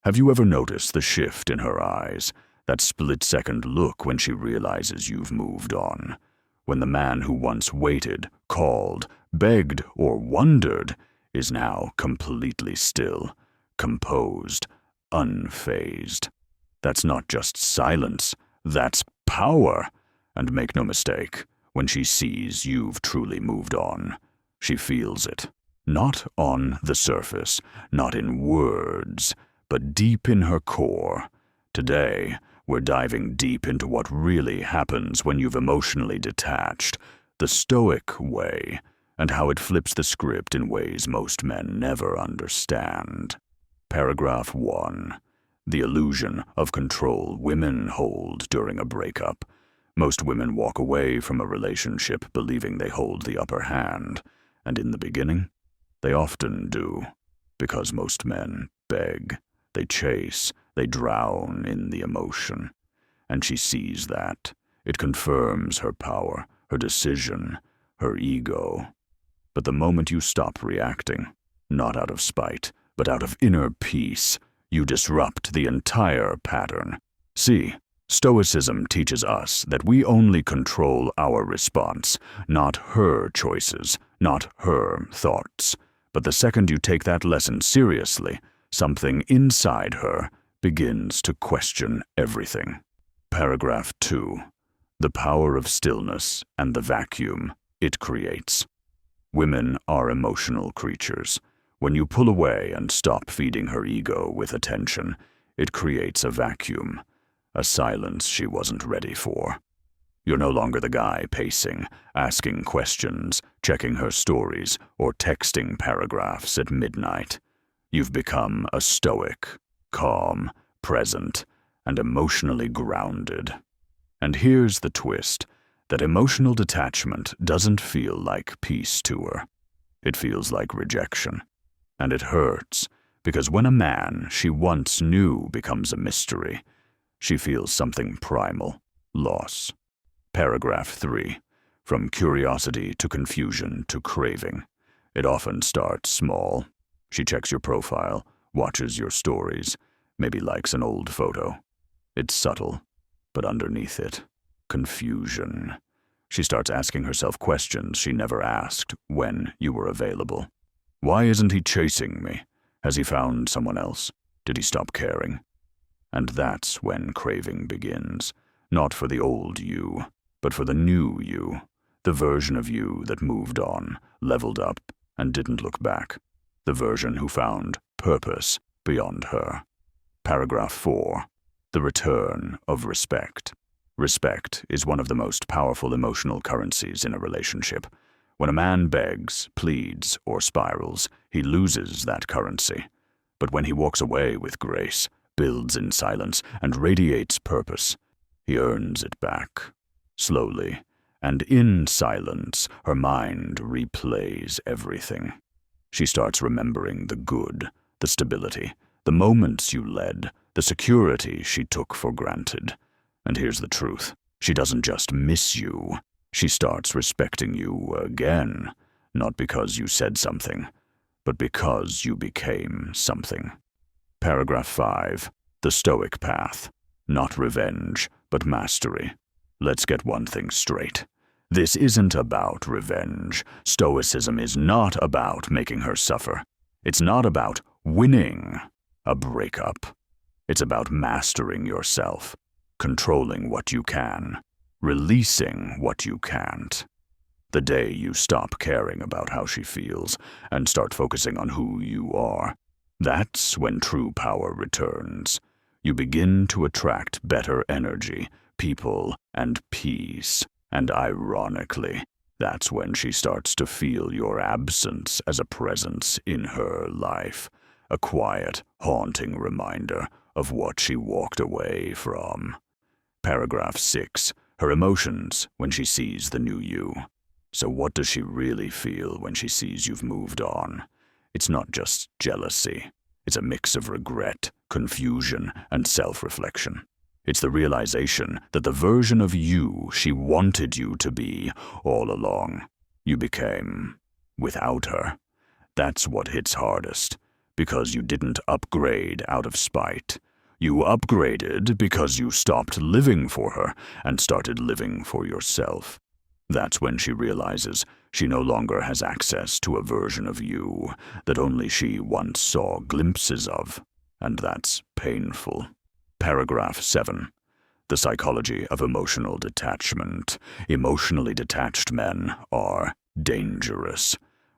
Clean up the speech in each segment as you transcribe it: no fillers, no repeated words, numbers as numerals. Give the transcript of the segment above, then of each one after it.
Have you ever noticed the shift in her eyes, that split-second look when she realizes you've moved on? When the man who once waited, called, begged, or wondered is now completely still, composed, unfazed. That's not just silence, that's power. And make no mistake, when she sees you've truly moved on, she feels it. Not on the surface, not in words, but deep in her core. Today, we're diving deep into what really happens when you've emotionally detached, the Stoic way, and how it flips the script in ways most men never understand. Paragraph 1. The illusion of control women hold during a breakup. Most women walk away from a relationship believing they hold the upper hand, and in the beginning, they often do, because most men beg, they chase, they drown in the emotion. And she sees that. It confirms her power, her decision, her ego. But the moment you stop reacting, not out of spite, but out of inner peace, you disrupt the entire pattern. See, Stoicism teaches us that we only control our response, not her choices, not her thoughts. But the second you take that lesson seriously, something inside her begins to question everything. Paragraph 2. The power of stillness and the vacuum it creates. Women are emotional creatures. When you pull away and stop feeding her ego with attention, it creates a vacuum, a silence she wasn't ready for. You're no longer the guy pacing, asking questions, checking her stories, or texting paragraphs at midnight. You've become a stoic, calm, present, and emotionally grounded. And here's the twist, that emotional detachment doesn't feel like peace to her. It feels like rejection. And it hurts, because when a man she once knew becomes a mystery, she feels something primal, loss. Paragraph 3. From curiosity to confusion to craving. It often starts small. She checks your profile, watches your stories, maybe likes an old photo. It's subtle, but underneath it, confusion. She starts asking herself questions she never asked when you were available. Why isn't he chasing me? Has he found someone else? Did he stop caring? And that's when craving begins, not for the old you, but for the new you, the version of you that moved on, leveled up, and didn't look back, the version who found purpose beyond her. Paragraph 4. The return of respect. Respect is one of the most powerful emotional currencies in a relationship. When a man begs, pleads, or spirals, he loses that currency. But when he walks away with grace, builds in silence, and radiates purpose, he earns it back. Slowly, and in silence, her mind replays everything. She starts remembering the good, the stability, the moments you led, the security she took for granted. And here's the truth. She doesn't just miss you. She starts respecting you again, not because you said something, but because you became something. Paragraph 5. The Stoic path. Not revenge, but mastery. Let's get one thing straight. This isn't about revenge. Stoicism is not about making her suffer. It's not about winning a breakup. It's about mastering yourself, controlling what you can, releasing what you can't. The day you stop caring about how she feels and start focusing on who you are, that's when true power returns. You begin to attract better energy, people, and peace. And ironically, that's when she starts to feel your absence as a presence in her life, a quiet, haunting reminder of what she walked away from. Paragraph 6. Her emotions when she sees the new you. So what does she really feel when she sees you've moved on? It's not just jealousy. It's a mix of regret, confusion, and self-reflection. It's the realization that the version of you she wanted you to be all along, you became without her. That's what hits hardest, because you didn't upgrade out of spite. You upgraded because you stopped living for her and started living for yourself. That's when she realizes she no longer has access to a version of you that only she once saw glimpses of, and that's painful. Paragraph 7. The psychology of emotional detachment. Emotionally detached men are dangerous,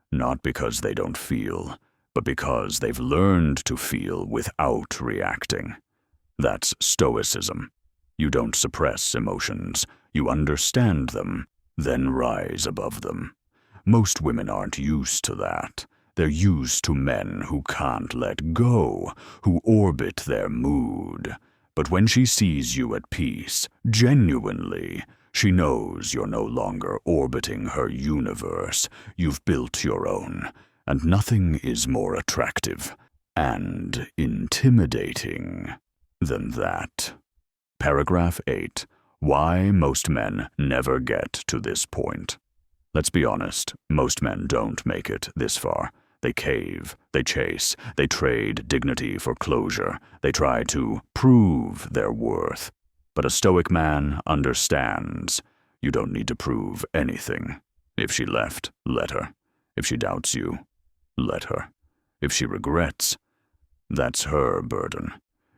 not because they don't feel, but because they've learned to feel without reacting. That's Stoicism. You don't suppress emotions, you understand them, then rise above them. Most women aren't used to that. They're used to men who can't let go, who orbit their mood. But when she sees you at peace, genuinely, she knows you're no longer orbiting her universe. You've built your own, and nothing is more attractive and intimidating than that. Paragraph 8. Why most men never get to this point. Let's be honest, most men don't make it this far. They cave, they chase, they trade dignity for closure, they try to prove their worth. But a Stoic man understands. You don't need to prove anything. If she left, let her. If she doubts you, let her. If she regrets, that's her burden.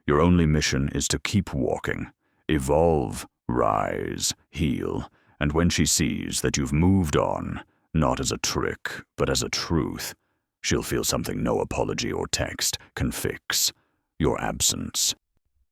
Your only mission is to keep walking, evolve, rise, heal, and when she sees that you've moved on, not as a trick, but as a truth, she'll feel something no apology or text can fix: your absence.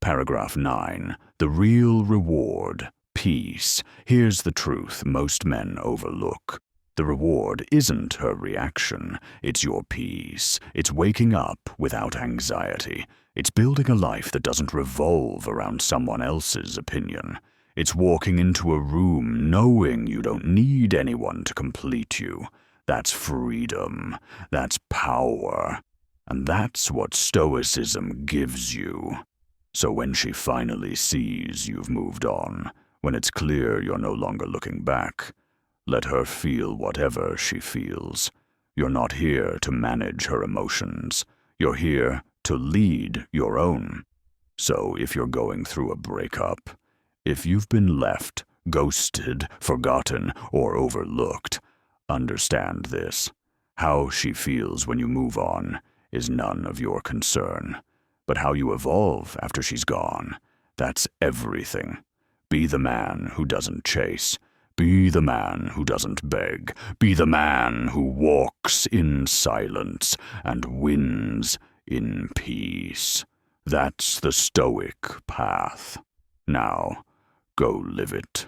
Paragraph 9. The real reward, peace. Here's the truth most men overlook. The reward isn't her reaction, it's your peace. It's waking up without anxiety. It's building a life that doesn't revolve around someone else's opinion. It's walking into a room knowing you don't need anyone to complete you. That's freedom. That's power. And that's what Stoicism gives you. So when she finally sees you've moved on, when it's clear you're no longer looking back, let her feel whatever she feels. You're not here to manage her emotions. You're here to lead your own. So if you're going through a breakup, if you've been left, ghosted, forgotten, or overlooked, understand this. How she feels when you move on is none of your concern. But how you evolve after she's gone, that's everything. Be the man who doesn't chase. Be the man who doesn't beg. Be the man who walks in silence and wins in peace. That's the Stoic path. Now, go live it.